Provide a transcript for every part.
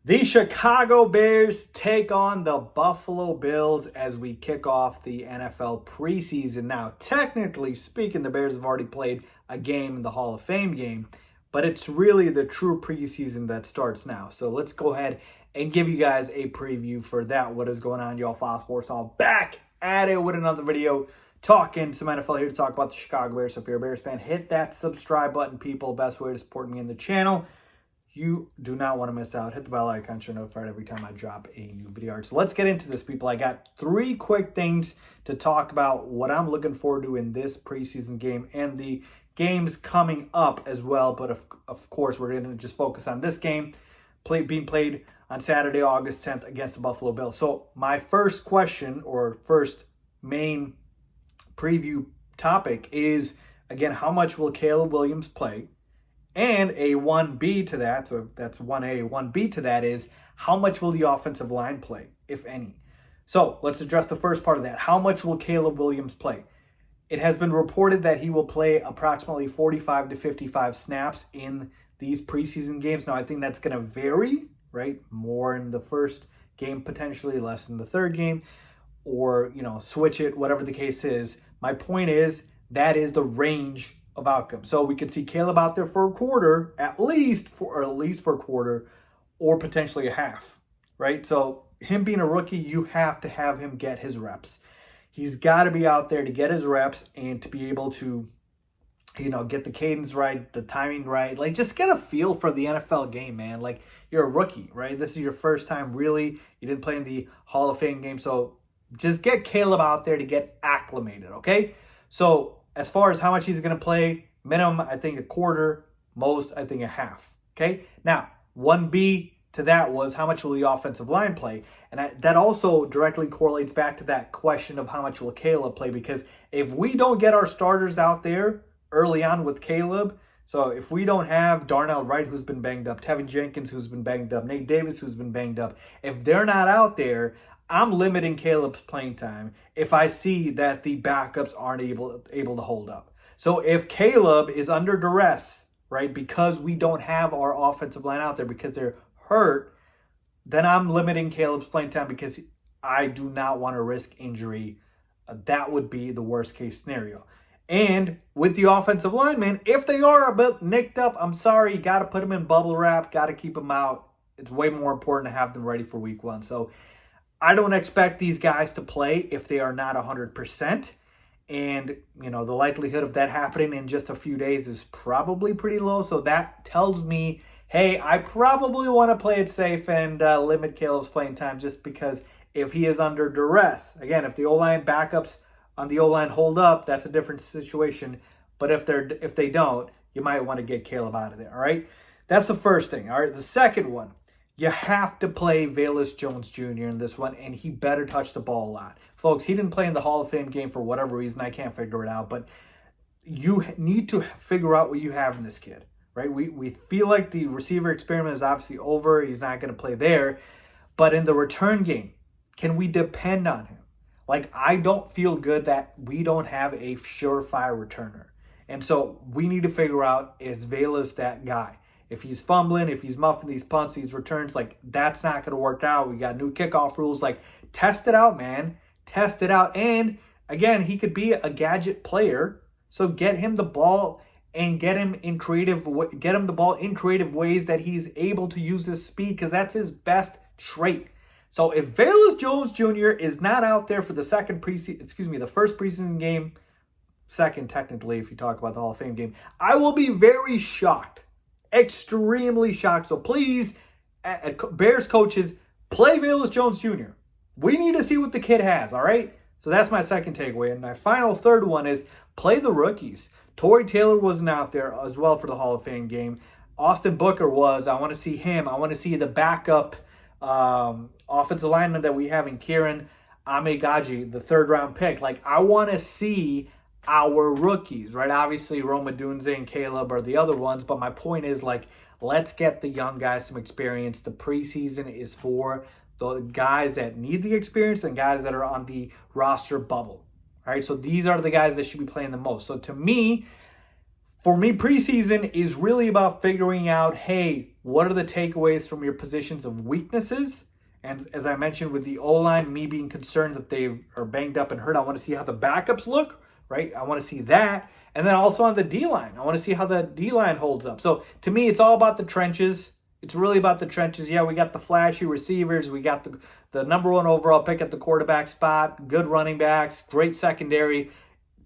The Chicago Bears take on the Buffalo Bills as we kick off the NFL preseason. Now, technically speaking, the Bears have already played a game in the Hall of Fame game, but it's really the true preseason that starts now. So let's go ahead and give you guys a preview for that. What is going on, y'all? Faiz Sports all back at it with another video. Talking some NFL here to talk about the Chicago Bears. So if you're a Bears fan, hit that subscribe button, people. Best way to support me in the channel. You do not want to miss out. Hit the bell icon so you're notified every time I drop a new video. So let's get into this, people. I got 3 quick things to talk about what I'm looking forward to in this preseason game and the games coming up as well. But of course, we're going to just focus on this game being played on Saturday, August 10th against the Buffalo Bills. So my first question or first main preview topic is, again, how much will Caleb Williams play? And a 1B to that, so that's 1A, 1B to that is, how much will the offensive line play, if any? So let's address the first part of that. How much will Caleb Williams play? It has been reported that he will play approximately 45 to 55 snaps in these preseason games. Now, I think that's going to vary, right? More in the first game, potentially less in the third game, or, switch it, whatever the case is. My point is, that is the range of outcome. So we could see Caleb out there for a quarter, at least for a quarter, or potentially a half, right? So him being a rookie, you have to have him get his reps. He's got to be out there to get his reps and to be able to, get the cadence right, the timing right. Like, just get a feel for the NFL game, man. Like, you're a rookie, right? This is your first time, really. You didn't play in the Hall of Fame game. So just get Caleb out there to get acclimated, okay? So as far as how much he's going to play, minimum, I think a quarter, most, I think a half. Okay? Now, 1B to that was how much will the offensive line play? And that also directly correlates back to that question of how much will Caleb play, because if we don't get our starters out there early on with Caleb, so if we don't have Darnell Wright, who's been banged up, Tevin Jenkins, who's been banged up, Nate Davis, who's been banged up, if they're not out there, I'm limiting Caleb's playing time if I see that the backups aren't able to hold up. So if Caleb is under duress, right, because we don't have our offensive line out there because they're hurt, then I'm limiting Caleb's playing time because I do not want to risk injury. That would be the worst case scenario. And with the offensive linemen, if they are a bit nicked up, I'm sorry, you got to put them in bubble wrap, got to keep them out. It's way more important to have them ready for week 1. So I don't expect these guys to play if they are not 100%. And, the likelihood of that happening in just a few days is probably pretty low. So that tells me, hey, I probably want to play it safe and limit Caleb's playing time, just because if he is under duress, again, if the O-line backups on the O-line hold up, that's a different situation. But if they don't, you might want to get Caleb out of there, all right? That's the first thing, all right? The second one, you have to play Velus Jones Jr. in this one, and he better touch the ball a lot. Folks, he didn't play in the Hall of Fame game for whatever reason. I can't figure it out, but you need to figure out what you have in this kid, right? We feel like the receiver experiment is obviously over. He's not going to play there. But in the return game, can we depend on him? Like, I don't feel good that we don't have a surefire returner. And so we need to figure out, is Velus that guy? If he's fumbling, if he's muffing these punts, these returns, like, that's not going to work out. We got new kickoff rules. Like, test it out, man. Test it out. And, again, he could be a gadget player. So get him the ball and get him the ball in creative ways that he's able to use his speed, because that's his best trait. So if Velus Jones Jr. is not out there for the first preseason game, second technically if you talk about the Hall of Fame game, I will be very shocked. Extremely shocked. So please, Bears coaches, play Velus Jones Jr. We need to see what the kid has, all right? So that's my second takeaway. And my final third one is play the rookies. Torrey Taylor wasn't out there as well for the Hall of Fame game. Austin Booker was. I want to see him. I want to see the backup offensive lineman that we have in Kieran Amegaji, the 3rd-round pick. Like, I want to see our rookies, right? Obviously, Roma Dunze and Caleb are the other ones, but my point is, like, let's get the young guys some experience. The preseason is for the guys that need the experience and guys that are on the roster bubble, all right? So these are the guys that should be playing the most. So to me, For me, preseason is really about figuring out, hey, what are the takeaways from your positions of weaknesses? And as I mentioned with the O-line, me being concerned that they are banged up and hurt, I want to see how the backups look, right? I want to see that. And then also on the D-line, I want to see how the D-line holds up. So to me, it's all about the trenches. It's really about the trenches. Yeah, we got the flashy receivers. We got the number one overall pick at the quarterback spot, good running backs, great secondary.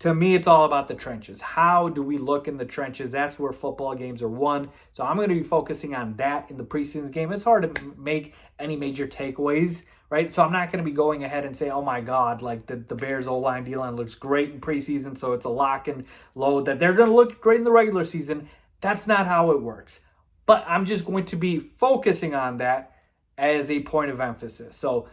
To me, it's all about the trenches. How do we look in the trenches? That's where football games are won. So I'm going to be focusing on that in the preseason game. It's hard to make any major takeaways, right? So I'm not going to be going ahead and say, oh my God, like the Bears O-line, D-line looks great in preseason, so it's a lock and load that they're going to look great in the regular season. That's not how it works. But I'm just going to be focusing on that as a point of emphasis. So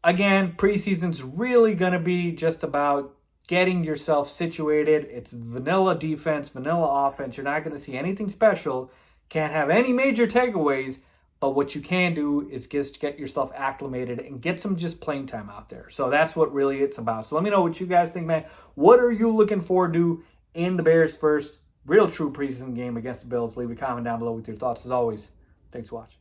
again, preseason's really going to be just about getting yourself situated. It's vanilla defense, vanilla offense. You're not going to see anything special. Can't have any major takeaways. But what you can do is just get yourself acclimated and get some just playing time out there. So that's what really it's about. So let me know what you guys think, man. What are you looking forward to in the Bears' first real true preseason game against the Bills? Leave a comment down below with your thoughts. As always, thanks for watching.